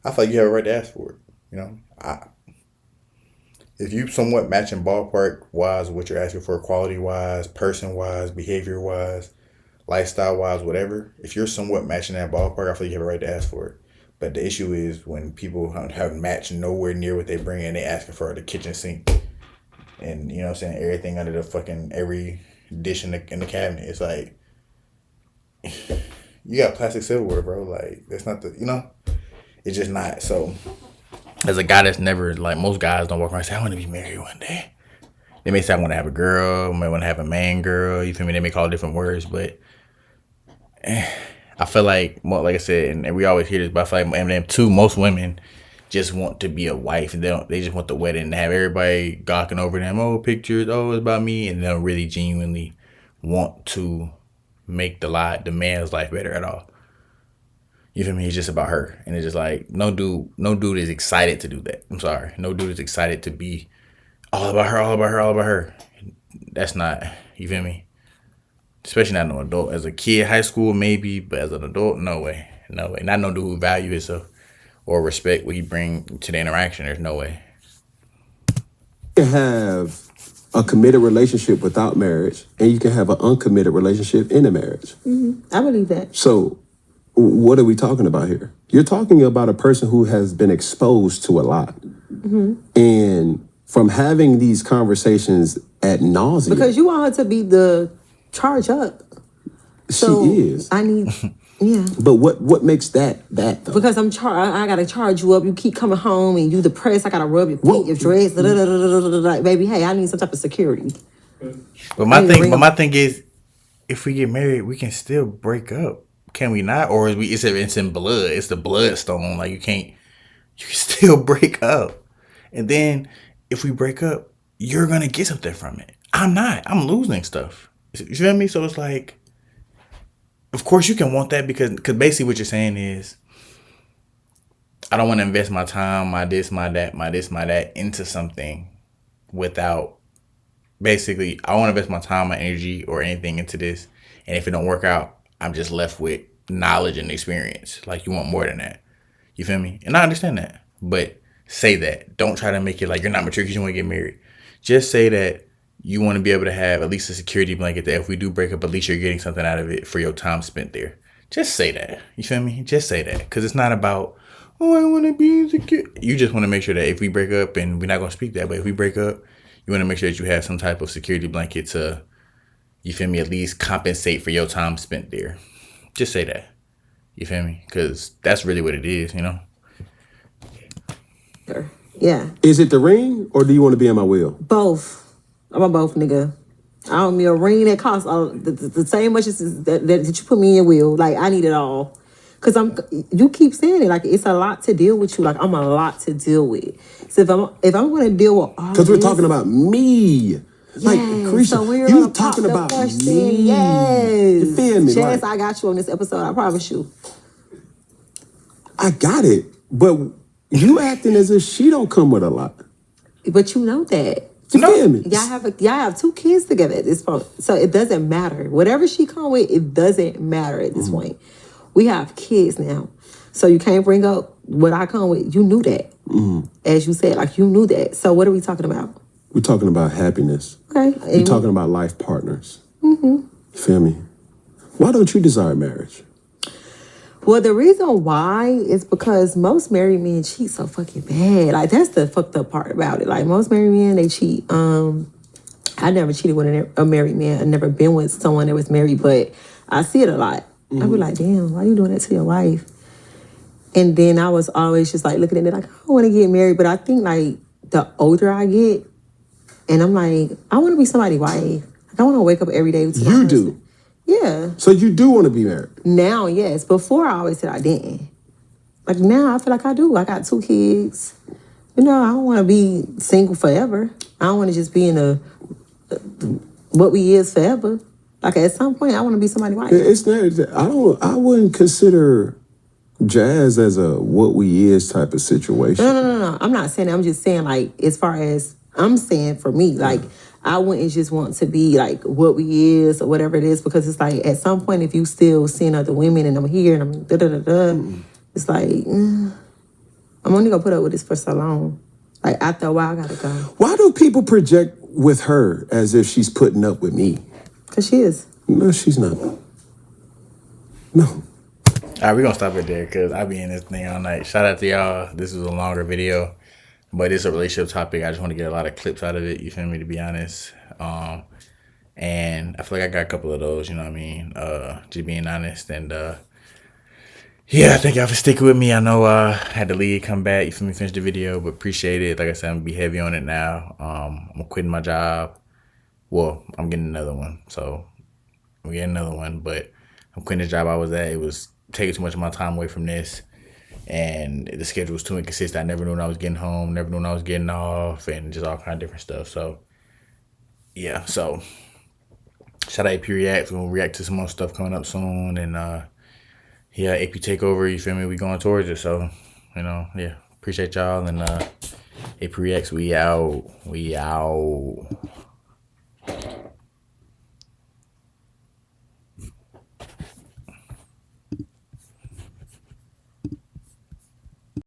I feel like you have a right to ask for it. You know, if you somewhat matching ballpark wise what you're asking for, quality wise, person wise, behavior wise, lifestyle wise, whatever. If you're somewhat matching that ballpark, I feel like you have a right to ask for it. But the issue is when people have matched nowhere near what they bring in, they asking for the kitchen sink. And you know what I'm saying, everything under the fucking every dish in the cabinet. It's like you got plastic silverware, bro. Like that's not it's just not. So as a guy that's never like most guys don't walk around and say I want to be married one day. They may say I want to have a girl, may want to have a man girl. You feel me? They may call it different words, but I feel like I said, and we always hear this, but I feel like Eminem too. Most women just want to be a wife. They just want the wedding and have everybody gawking over them. Oh, pictures. Oh, it's about me, and they don't really genuinely want to make the man's life better at all. You feel me? It's just about her, and it's just like no dude is excited to do that. I'm sorry, no dude is excited to be all about her, all about her, all about her. That's not. You feel me? Especially not an adult. As a kid, high school maybe, but as an adult, no way, no way. Not no dude who value himself or respect what he bring to the interaction. There's no way. You can have a committed relationship without marriage, and you can have an uncommitted relationship in a marriage. I believe that. So what are we talking about here? You're talking about a person who has been exposed to a lot. And from having these conversations ad nauseum. Because you want her to be the charge up. So she is. I need, yeah. But what makes that though? Because I gotta charge you up. You keep coming home and you depressed. I gotta rub your feet, your dreads. Baby, hey, I need some type of security. But my thing is, if we get married, we can still break up. Can we not? Or it's in blood. It's the bloodstone. Like you can still break up. And then if we break up, you're gonna get something from it. I'm not. I'm losing stuff. You feel me? So it's like, of course you can want that because basically what you're saying is, I don't want to invest my time, my this, my that into something without, basically, I want to invest my time, my energy or anything into this. And if it don't work out, I'm just left with knowledge and experience. Like you want more than that. You feel me? And I understand that. But say that. Don't try to make it like you're not mature because you want to get married. Just say that you want to be able to have at least a security blanket that if we do break up, at least you're getting something out of it for your time spent there. Just say that. You feel me? Just say that. Because it's not about, oh, I want to be insecure. You just want to make sure that if we break up, and we're not going to speak that, but if we break up, you want to make sure that you have some type of security blanket to, you feel me, at least compensate for your time spent there. Just say that. You feel me? Because that's really what it is, you know? Yeah. Is it the ring, or do you want to be in my will? Both. I'm a both, nigga. I want me a ring that costs the same much as that you put me in your will. Like, I need it all. Cause you keep saying it, like it's a lot to deal with you. Like I'm a lot to deal with. So if I'm gonna deal with all, because we're talking about me. Like, Carisha, so we're you talking about me. Yes. You feel me? Chance, like, I got you on this episode. I promise you. I got it, but you acting as if she don't come with a lot. But you know that. You feel me? Y'all have 2 kids together at this point, so it doesn't matter. Whatever she come with, it doesn't matter at this point. We have kids now, so you can't bring up what I come with. You knew that, as you said, like you knew that. So what are we talking about? We're talking about happiness. Okay, we're talking about life partners. You feel me? Why don't you desire marriage? Well, the reason why is because most married men cheat so fucking bad. Like, that's the fucked up part about it. Like, most married men, they cheat. I never cheated with a married man. I've never been with someone that was married, but I see it a lot. I be like, damn, why you doing that to your wife? And then I was always just like looking at it like, I don't want to get married. But I think like the older I get, and I'm like, I want to be somebody's wife. Like, I want to wake up every day with my husband. You do? Yeah. So you do want to be married? Now, yes. Before, I always said I didn't. Like, now, I feel like I do. I got 2 kids. You know, I don't want to be single forever. I don't want to just be in what we is forever. Like, at some point, I want to be somebody's wife. It's not, I wouldn't consider Jazz as a what we is type of situation. No. I'm not saying that. I'm just saying, like, as far as I'm saying for me, like, I wouldn't just want to be like what we is or whatever it is, because it's like at some point if you still seeing other women and I'm here and I'm it's like I'm only gonna put up with this for so long. Like after a while I gotta go. Why do people project with her as if she's putting up with me? Cause she is. No, she's not. No. All right, we're gonna stop it there because I be in this thing all night. Shout out to y'all. This is a longer video. But it's a relationship topic. I just want to get a lot of clips out of it, you feel me, to be honest. And I feel like I got a couple of those, you know what I mean? Just being honest. And yeah, thank y'all for sticking with me. I know I had to leave, come back, you feel me, finish the video, but appreciate it. Like I said, I'm gonna be heavy on it now. I'm quitting my job. Well, I'm getting another one. So I'm getting another one, but I'm quitting the job I was at. It was taking too much of my time away from this. And the schedule was too inconsistent. I never knew when I was getting home, never knew when I was getting off, and just all kind of different stuff. So, yeah. So, shout out AP Reacts. We're going to react to some more stuff coming up soon. And, yeah, AP Takeover, you feel me? We going towards it. So, you know, yeah. Appreciate y'all. And AP Reacts, we out. We out.